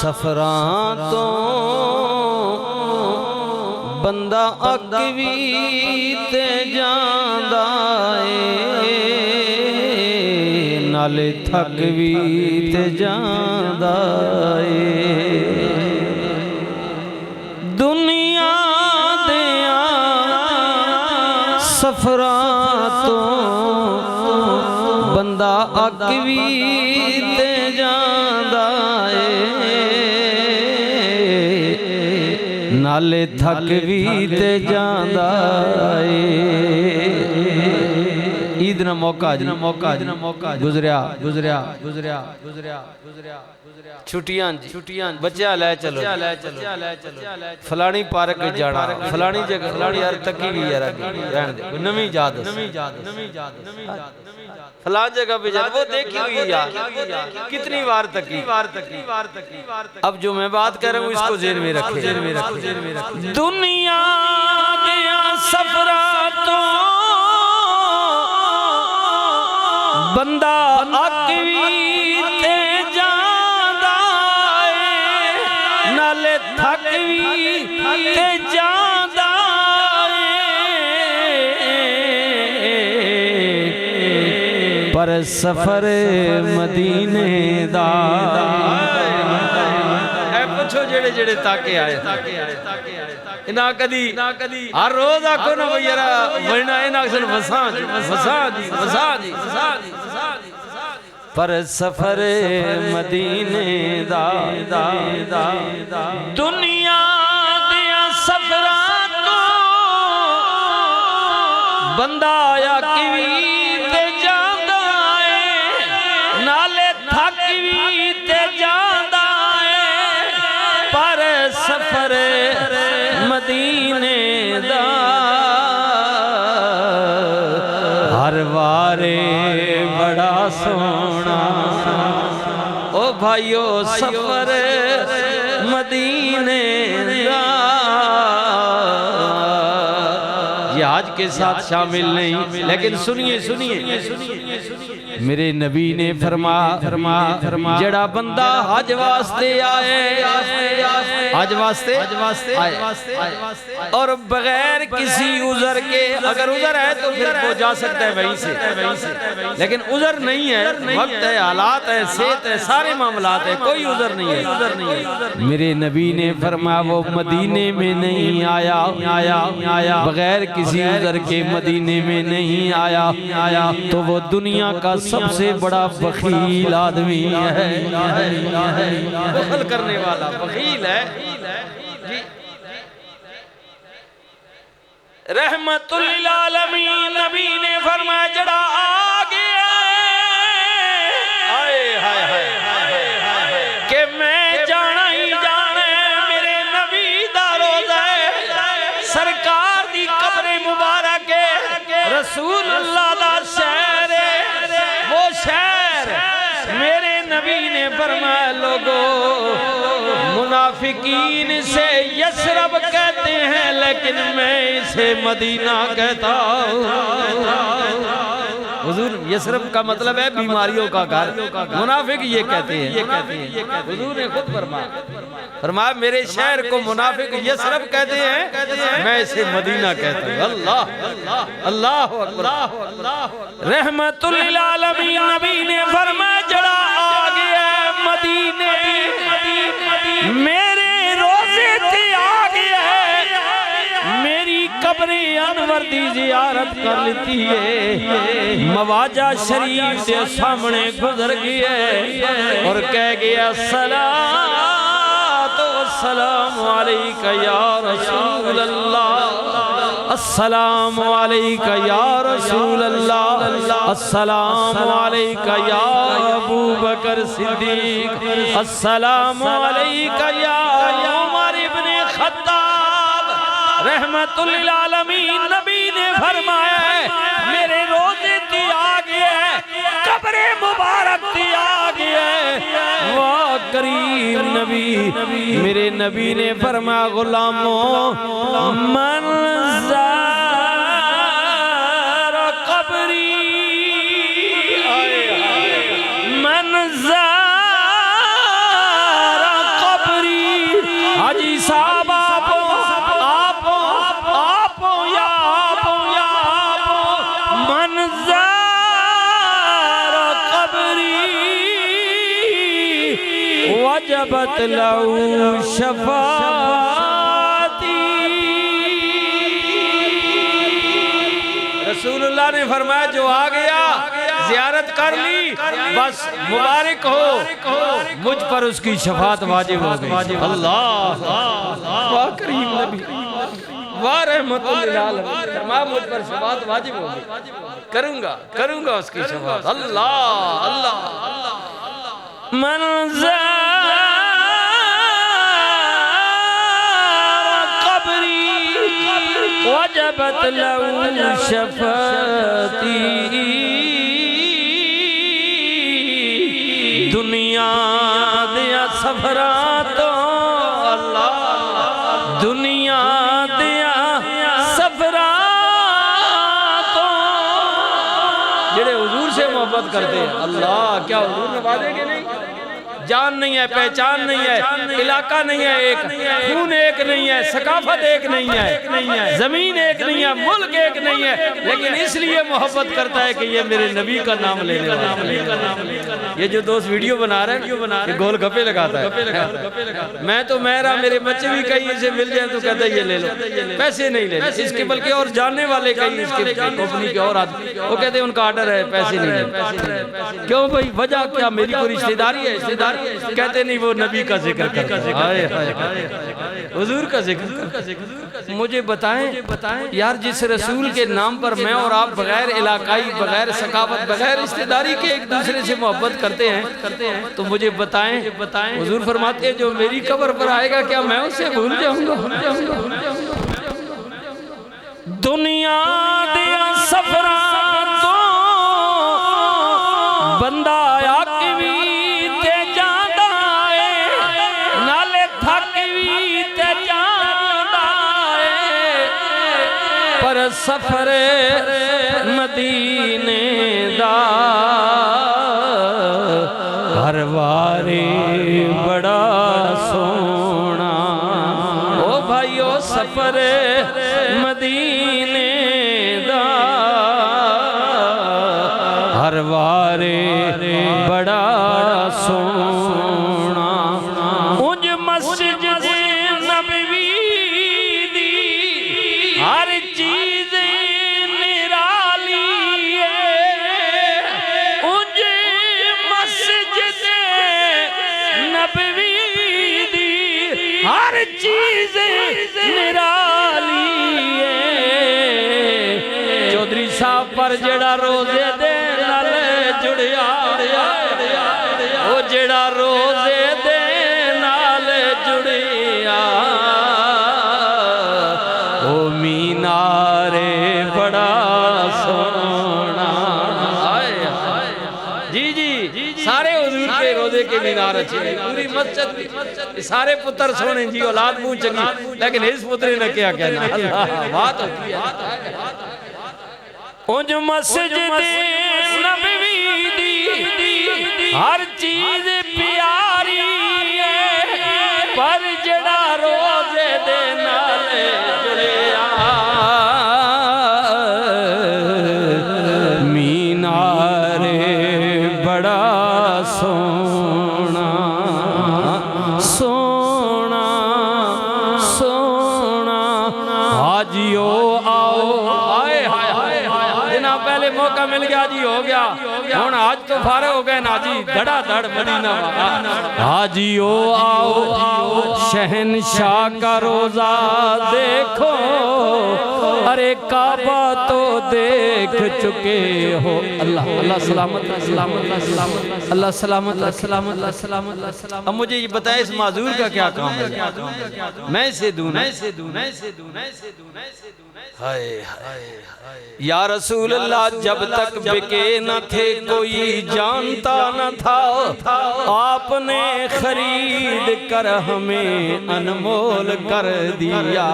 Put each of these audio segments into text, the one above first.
सफरां तो बंदा अक भी ते जांदा ए नाले थक भी ते जांदा ए दुनिया दिया सफरां तो बंदा अक भी ते जांदा ए नाले थक भी ते जांदा ए ईद ना मौका गुजरिया छुट्टियां बच्चा ले चलो फलानी पार्क जाना फलानी जगह फलानी यार तकी भी यार रहन दे नवी याद फलानी जगह पे जाना वो देखी हुई यार कितनी बार तकी अब जो मैं बात कर रहा हूँ इसको जेल में रखे दुनिया गया सफरा तो बंदा अक भी ते जांदा ए नाले थक भी ते जांदा ए पर सफर मदीने दा ए पुछो जेड़े जेड़े ताके आए ना कदी हर रोज आखो ना भाई यार वरना इना अक्सर वसा जी पर सफर मदीने दा दुनिया दिया सफरां तो बंदा आया किवी ते जांदा ए नाले थक भी ते जांदा ए पर सफर मदीने दा हर वारे बड़ा सोना ओ भाइयों सफर मदीने दा ये आज के साथ शामिल नहीं लेकिन सुनिए मेरे नबी ने फरमा जड़ा बंदा हज वास्ते आए हज वास्ते और बगैर किसी उज़र के अगर उज़र है तो फिर वो जा सकता है वहीं से लेकिन उज़र नहीं है वक्त है हालात है सेहत है सारे मामलात है कोई उज़र नहीं है मेरे नबी ने फरमा वो मदीने में नहीं आया बगैर किसी उज़र के मदीने में नहीं आया तो वो दुनिया का सबसे बड़ा बखील आदमी है बखल करने वाला बखील है जी रहमतुल लिल आलमीन नबी ने फरमाया जड़ा आ गया हाय कि मैं जाना ही जाना मेरे नबी दा रोज़ा सरकार दी कब्र मुबारक रसूलुल्लाह दा शहर वो शहर मेरे नबी ने फरमाया लोगों मुनाफिकीन से यसरब कहते हैं लेकिन मैं इसे मदीना कहता हूँ हुजूर यसरब का मतलब है बीमारियों का घर मुनाफिक ये कहते हैं हुजूर ने खुद फरमाया मेरे शहर को मुनाफिक यसरब कहते हैं मैं इसे मदीना कहता हूँ अल्लाह अल्लाह रहमतुल लिल आलमीन नबी ने फरमाया जड़ा आ गया मदीने मेरे रोज़े ते आ गया मेरी कब्र अनवर दी जियारत कर लेती है मवाजा शरीफ के सामने गुजर गया और कह गया सलातो वस्सलामु अलैका या रसूल अल्लाह अस्सलामु अलैका या रसूल अल्लाह अस्सलामु अलैका या अबू बकर सिद्दीक अस्सलामु अलैका या उमर इब्ने खत्ताब रहमतुल लिल आलमीन नबी ने फरमाया मेरे रोज़े ते आ गया कब्र मुबारक ते आ गया वाह करीम नबी मेरे नबी ने फरमाया गुलामों मन ज़ारा कब्री मन ज़ारा वजबत लहू शफाती। रसूलुल्लाह ने फरमाया जो आ गया ज़ियारत कर ली बस मुबारक हो, मुझ पर उसकी शफात वाजिब हो गई। अल्लाह वाह करीम नबी वाह रहमतुल लिल आलमीन, फरमाया मुझ पर शफात वाजिब हो गई, करूंगा उसकी शफात। अल्लाह अल्लाह मन कब्री वजबत लहू शफाती। दुनिया दिया सफरा तो अल्लाह, दुनिया दिया सफरा तो जेड़े हुजूर से मोहब्बत करते हैं। अल्लाह क्या हुजूर नवाजेंगे नहीं? जान नहीं है, पहचान नहीं है, इलाका नहीं है एक, खून एक नहीं है, सकाफत एक नहीं है, जमीन एक नहीं है, मुल्क एक नहीं है, लेकिन इसलिए मोहब्बत करता है कि ये मेरे नबी का नाम लेने वाला है। ये जो दोस्त वीडियो बना रहे हैं ये गोल गप्पे लगाता है। मैं तो मेरा मेरे बच्चे भी कहीं इसे मिल जाए तो कहता है ये ले लो, पैसे नहीं ले इसके, बल्कि और जानने वाले कहीं इसके कंपनी के और आदमी वो कहते हैं उनका ऑर्डर है, पैसे नहीं ले। क्यों भाई, वजह क्या? मेरी कोई रिश्तेदारी है, रिश्तेदारी कहते नहीं वो नबी का जिक्र करता है, हुजूर का जिक्र। मुझे बताएं यार, जिस रसूल के नाम पर मैं और आप बगैर इलाकाई, बगैर सकावत, बगैर रिश्तेदारी के एक दूसरे से मोहब्बत करते हैं, तो मुझे बताएं हुजूर फरमाते हैं जो मेरी कब्र पर आएगा क्या मैं उससे भूल जाऊंगा? दुनिया दिया सफरा तो बंदा सफर मदीने दा हर वारे बड़ा सोना। ओ भाइयों सफर मदीने दा हर वारे बड़ा सोना। उज मस्जिद नबवी दी हर चीज चीज निराली चौधरी साहब पर जड़ा रोजे दे नाल जुड़िया, वो जड़ा रोजे दे नाल जुड़िया, ओ मीनारे बड़ा सोना। जी सारे हुजूर के रोजे के मीनार अच्छे, पूरी मस्जिद सारे पुत्र सोने जी, औलाद मुंह चंगी, लेकिन इस पुत्र ने क्या कहना। बात होती है उज मस्जिद नबवी दी हर चीज प्यारी है, पर जड़ा रोजे दे नाल जुड़िया मीनारे बड़ा सोना। सोना सोना हाजियो आओ, आए जिन्हें पहले मौका मिल गया जी हो गया, हुण आज तो फारे हो गए ना जी, धड़ा धड़ मदीना। हाजियो आओ शहनशाह का रोजा देखो, अरे काबा तो देख चुके हो। अल्लाह अल्लाह सलामत सलामत सलामत अल्लाह सलामत सलामत सलामत। अब मुझे ये बताए इस माजूर का क्या काम है? मैं से दूं, मैं से दूं, मैं से दूं, मैं से दूं, मैं से दूं। हाय हाय या रसूल अल्लाह, जब तक बिके न थे कोई जानता न था, आपने खरीद कर हमें अनमोल कर दिया।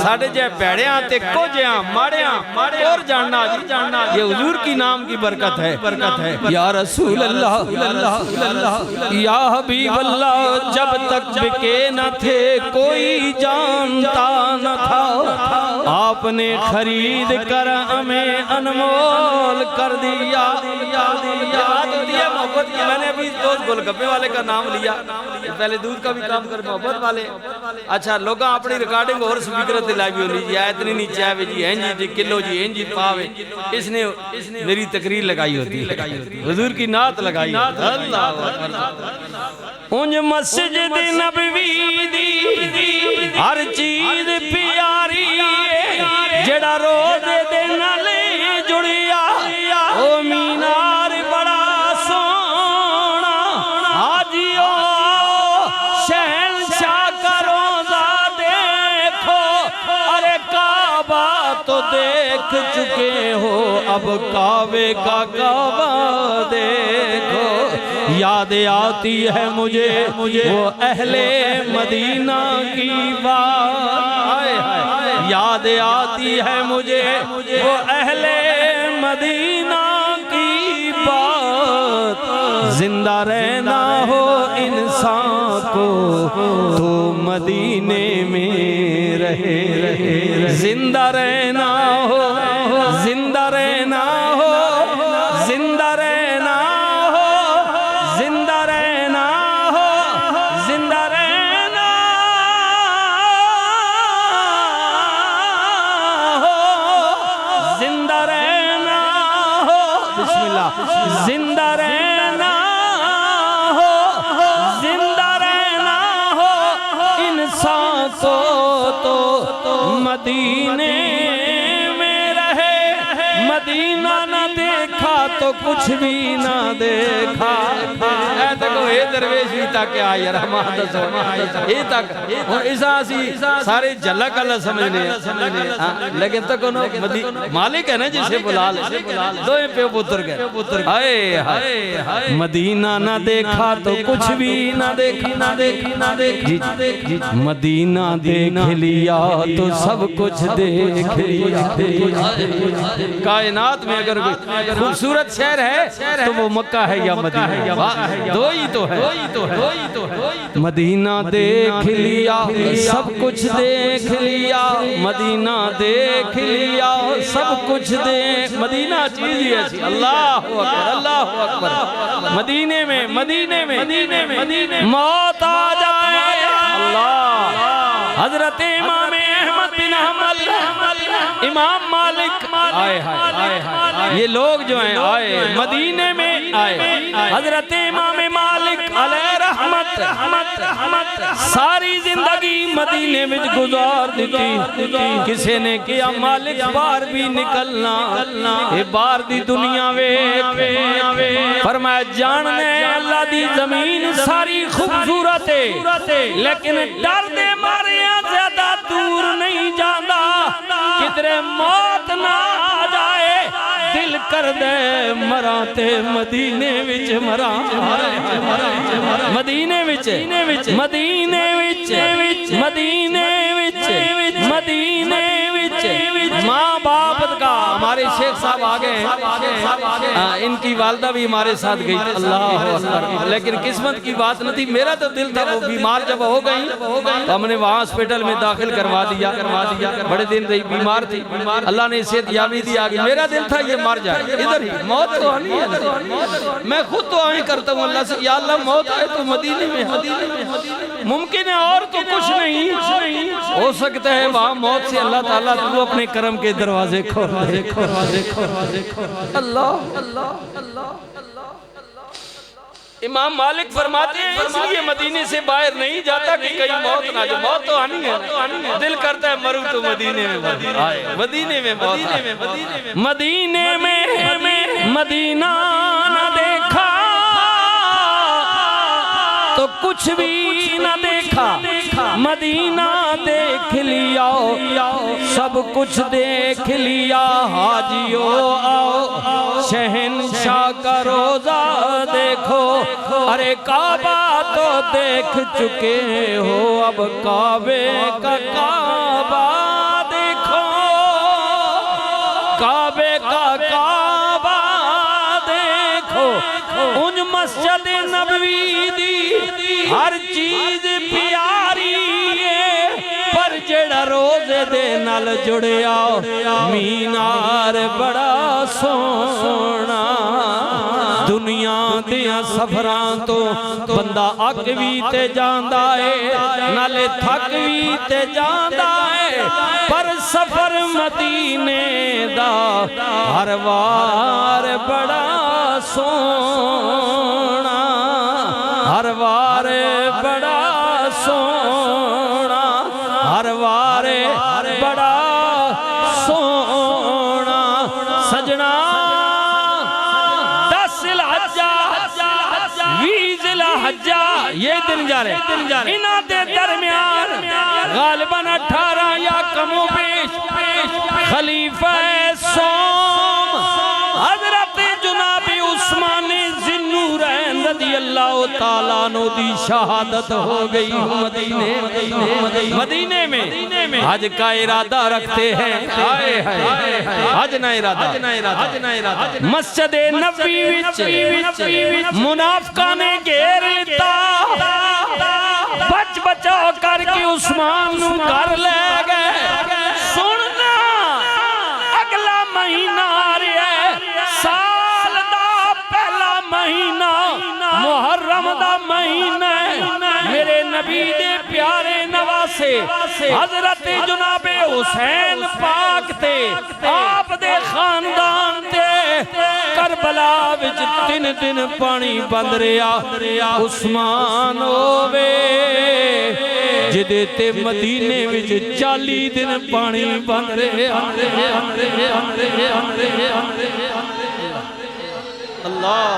साढ़े जे पैड़िया ते कोजिया माड़िया और जानना जी, ये हुजूर की नाम की बरकत है, बरकत है। या रसूल अल्लाह या हबीब अल्लाह, जब तक बिके न थे कोई जानता न था, आपने खरीद कर हमें अनमोल कर दिया। बात होती है मोहब्बत की। मैंने अभी दोस्त गोलगप्पे वाले का नाम लिया, पहले दूध का भी काम कर मोहब्बत वाले। अच्छा लोग अपनी रिकॉर्डिंग और स्पीकर ते लाई भी होनी जी इतनी नीचे आवे जी इंज जी किलो जी इंज जी पावे। इसने मेरी तकरीर लगाई होती है, हुजूर की नात लगाई। अल्लाह उंज मस्जिद नबवी दी हर चीज प्यारी जड़ा रोज दे नाल जुड़िया। ओ मीनार बड़ा सोना हाजियो शहंशाह का रोजा देखो। अरे काबा तो देख चुके हो अब काबे का काबा देखो। याद आती है मुझे वो अहले मदीना की बात। याद आती है मुझे वो अहले मदीना की बात। जिंदा रहना हो इंसान को तो मदीने में रहे। जिंदा रहना हो, जिंदा रहना हो, जिंदा रहना हो, जिंदा रहना हो, जिंदा रहना हो, जिंदा रहना हो। बिस्मिल्लाह। जिंदा रहना हो, जिंदा रहना हो इंसान को तो मदीने में रहे। मदीना न देखा तो कुछ भी ना देखा। देखो ये दरवेश भी तक आ यार ये तक और ऐसा सारे झलक अल्लाह समझने लेकिन तक मालिक है ना जिसे बुला ले। दो पे पुत्र गए हाय हाय मदीना ना देखा तो कुछ भी ना देखा। ना देखा ना देखा। मदीना देख लिया तो सब कुछ देख लिया। कायनात में अगर खूबसूरत शहर है तो वो मक्का है या मदीना। दो ही तो है। मदीना देख लिया सब कुछ देख लिया। मदीना देख लिया सब कुछ देख। मदीना चीज ही ऐसी। अल्लाह अकबर अल्लाह अकबर। मदीने में मदीने में मदीने में मौत आ जाए। अल्लाह हजरत इमाम अहमद बिन हंबल इमाम मालिक आए हाय ये लोग जो हैं आए मदीने में आए। हजरत इमाम मालिक अलैहि रहमत सारी जिंदगी मदीने में गुजार दी। किसी ने किया मालिक बाहर भी निकलना ये बाहर दी दुनिया वे फरमाया जानने अल्लाह दी जमीन सारी खूबसूरत है लेकिन डर दे मारे ज्यादा दूर नहीं जाता किधरे मौत ना आ जाए। दिल कर दे मरा ते मदीने विच मरा। मदीने विच मदीने विच मदीने विच मदीने विच माँ बाप का हमारे शेख साहब आ गए। इनकी वालदा भी हमारे साथ गई। अल्लाह अकबर। लेकिन किस्मत की बात न थी। मेरा तो दिल था वो बीमार जब हो गई तो हमने वहाँ हॉस्पिटल में दाखिल करवा दिया। बड़े दिन रही बीमार थी। अल्लाह ने सेहत याबी दी आ गई। मेरा दिल था ये मर जाए इधर ही मौत तो आनी है। मैं खुद तो आए करता हूँ अल्लाह से या अल्लाह मौत आए तो मदीने में मुमकिन है और तो कुछ नहीं हो सकता है वहाँ मौत से। अल्लाह ताला तू अपने करम के दरवाजे खोल दे। अल्लाह इमाम मालिक फरमाते हैं इसलिए मदीने से बाहर नहीं जाता कि कहीं मौत ना जाए। मौत तो आनी है। दिल करता है मरूं तो मदीने में मदीने में मदीने में मदीना ना देखा तो कुछ भी ना देखा। मदीना देख लिया सब कुछ देख लिया। हाजियो आओ शहंशाह का रोजा देखो। अरे काबा तो देख चुके हो अब काबे का काबा देखो। काबे का काबा देखो। उन मस्जिद नबवी दी हर चीज प्यारी है पर जेड़ा रोजे दे नाल नाल जुड़िया मीनार बड़ा सोना। दुनिया दियां सफरां तो बंदा अक भी ते जांदा है, नाले थक भी ते जांदा है, पर सफर मदीने दा हर वार बड़ा सोना, हर वार बड़ा सोना, हर वार बड़ा सोना। सजना ये दिन जा रहे इना दे दरमियान गालिबन 18 या कमो पेश खलीफा सोम हजरत जनाबी उस्मान ज़िन्नूरैन रज़ी अल्लाह ताला अन्हु दी शहादत हो गई। मदीने में हज का इरादा रखते हैं। हज ना इरादा मस्जिद नबवी विच मुनाफिकां ने घेर लिता, बच बचाओ करके उस्मान नू घर ले गए। सुनना अगला महीना आ रहा है, साल दा पहला महीना मुहर्रम दा महीना है। मेरे नबी दे प्यारे नवासे हजरत जनाबे हुसैन पाक ते आप दे खानदान ते करबला विच 3 दिन पानी बंद रहा। उस्मान होवे जिदे ते मदीने विच 40 दिन पानी बंद रहा। अल्लाह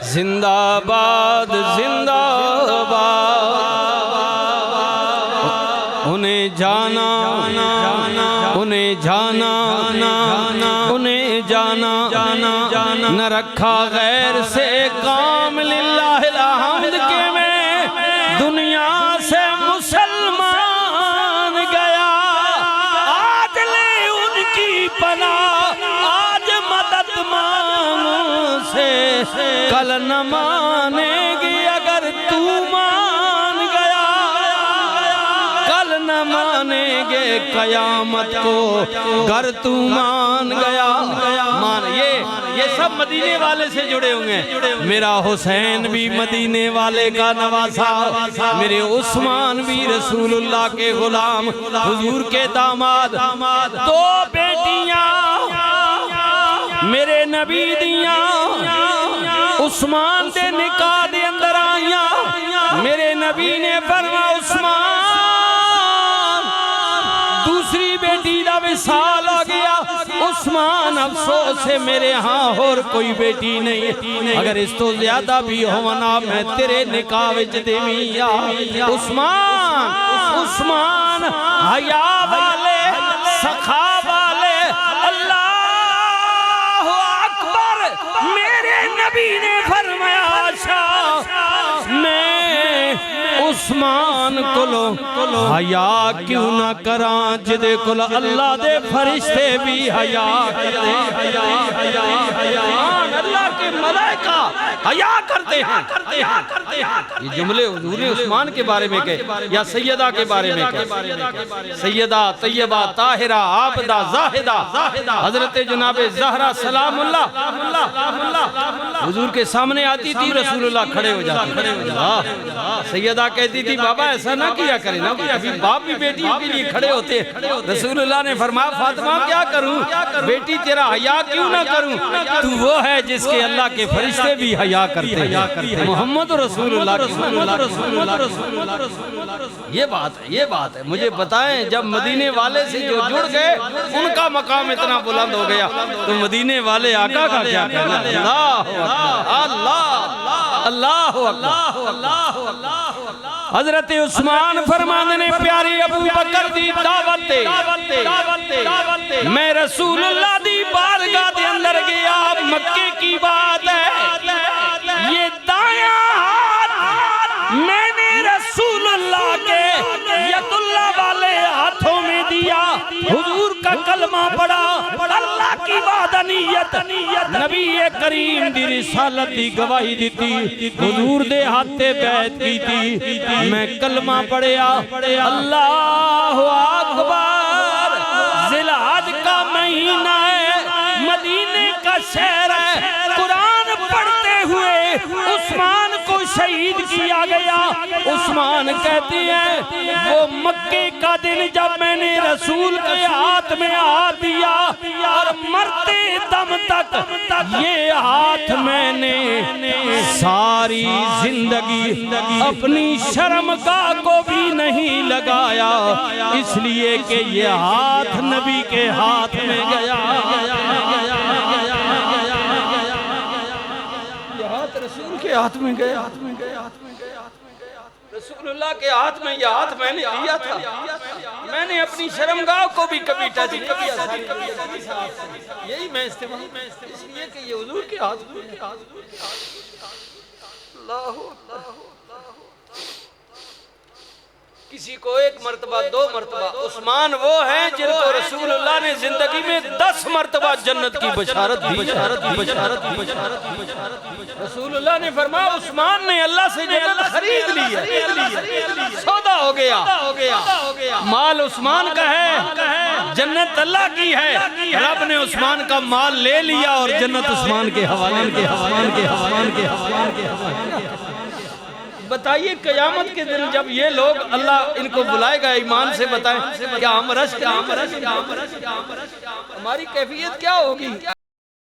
जिंदाबाद जिंदाबाद। उन्हें जाना उन्हें जाना उन्हें जाना न रखा गैर से काम लिल्लाहिल हम्द के में दुनिया से मुसलमान गया। आज ले उनकी पनाह, आज मदद मांगो से कल न मानेगी अगर तू मान गया। कल न मानेगे कयामत को अगर तू मान गया। मान ये सब मदीने वाले से जुड़े होंगे। मेरा हुसैन भी मदीने वाले का नवासा, मेरे उस्मान भी रसूलुल्लाह के गुलाम हुजूर के दामाद। 2 बेटियां मेरे नबी दियां उस्मान दे निकाह दे अंदर आईया। मेरे नबी ने फरमाया उस्मान दूसरी बेटी दा विसाल आ गया। उस्मान अफसोस है मेरे यहाँ और कोई बेटी नहीं, अगर इस तो ज्यादा भी होना मैं तेरे निकाह विच देविया। उस्मान हया वाले सखा वाले अल्लाह अकबर। मेरे नबी ने फरमाया मैं उस्मान कोलो हया क्यों ना करा जिदे कोल अल्लाह दे फरिश्ते भी हया करते। अल्लाह के मलाइका हया करते हैं। ये जुमले हुजूर ने उस्मान के बारे में कहे या सैयदा के बारे में कहे। सैयदा तैयबा ताहिरा आबदा जाहिदा हजरत जनाबे ज़हरा सलामुल्लाह हुजूर के सामने आती थी, रसूलुल्लाह खड़े हो जाते। सैयदा कहती थी बाबा ऐसा ना किया करे ना, अभी बाप भी बेटियों के लिए खड़े होते। रसूलुल्लाह ने फरमाया फातिमा क्या करूं, बेटी तेरा हया क्यों ना करूं, तू वो है जिसके अल्लाह के फरिश्ते भी हया करते हैं। मोहम्मद रसूलुल्लाह। ये बात है। मुझे बताएं जब मदीने वाले से जो जुड़ गए उनका मकाम इतना बुलंद हो गया तो मदीने वाले आका का क्या कहना। अल्लाह अल्लाह अल्लाह। हजरत उस्मान फरमाने ने प्यारे अबू बकर दी दावत मैं रसूलुल्लाह दी बारगाह दे अंदर गया। मक्के की बात है, ये दाया हाथ मैंने रसूलुल्लाह के यदुल्लाह वाले हाथों में दिया। हुजूर का कल्ब वादनीयत नबी करीम दी रिसालत दी गवाही दी हुजूर दे हाथे बैत की थी मैं कलमा पढ़िया अल्लाहु अकबर जिलहज का महीना है मदीने का शहर है कुरान पढ़ते हुए उस्मान को शहीद किया गया। उस्मान कहते हैं वो मक्के का दिन जब मैंने रसूल के हाथ में हाथ दिया और मरते दम तक ये हाथ मैंने सारी जिंदगी अपनी शर्मगाह को भी नहीं लगाया इसलिए कि ये हाथ नबी के हाथ में गया। रसूल के हाथ में गया रसूलुल्लाह के हाथ में यह हाथ मैंने लिया था। मैंने अपनी शर्मगाह को भी कभी टच नहीं किया। यही मैं इस्तेमाल इसलिए कि ये हुजूर के हाथ किसी को एक मर्तबा दो मर्तबा उस्मान वो हैं जिनको रसूलुल्लाह ने जिंदगी में 10 मर्तबा जन्नत की बशारत दी। रसूलुल्लाह ने फरमाया उस्मान ने अल्लाह से जन्नत खरीद ली है सौदा हो गया माल उस्मान का है जन्नत अल्लाह की है। रब ने उस्मान का माल ले लिया और जन्नत उस्मान के हवाले बताइए कयामत के दिन जब ये लोग अल्लाह इनको बुलाएगा ईमान से बताएं क्या हम रश हमारी कैफियत क्या होगी।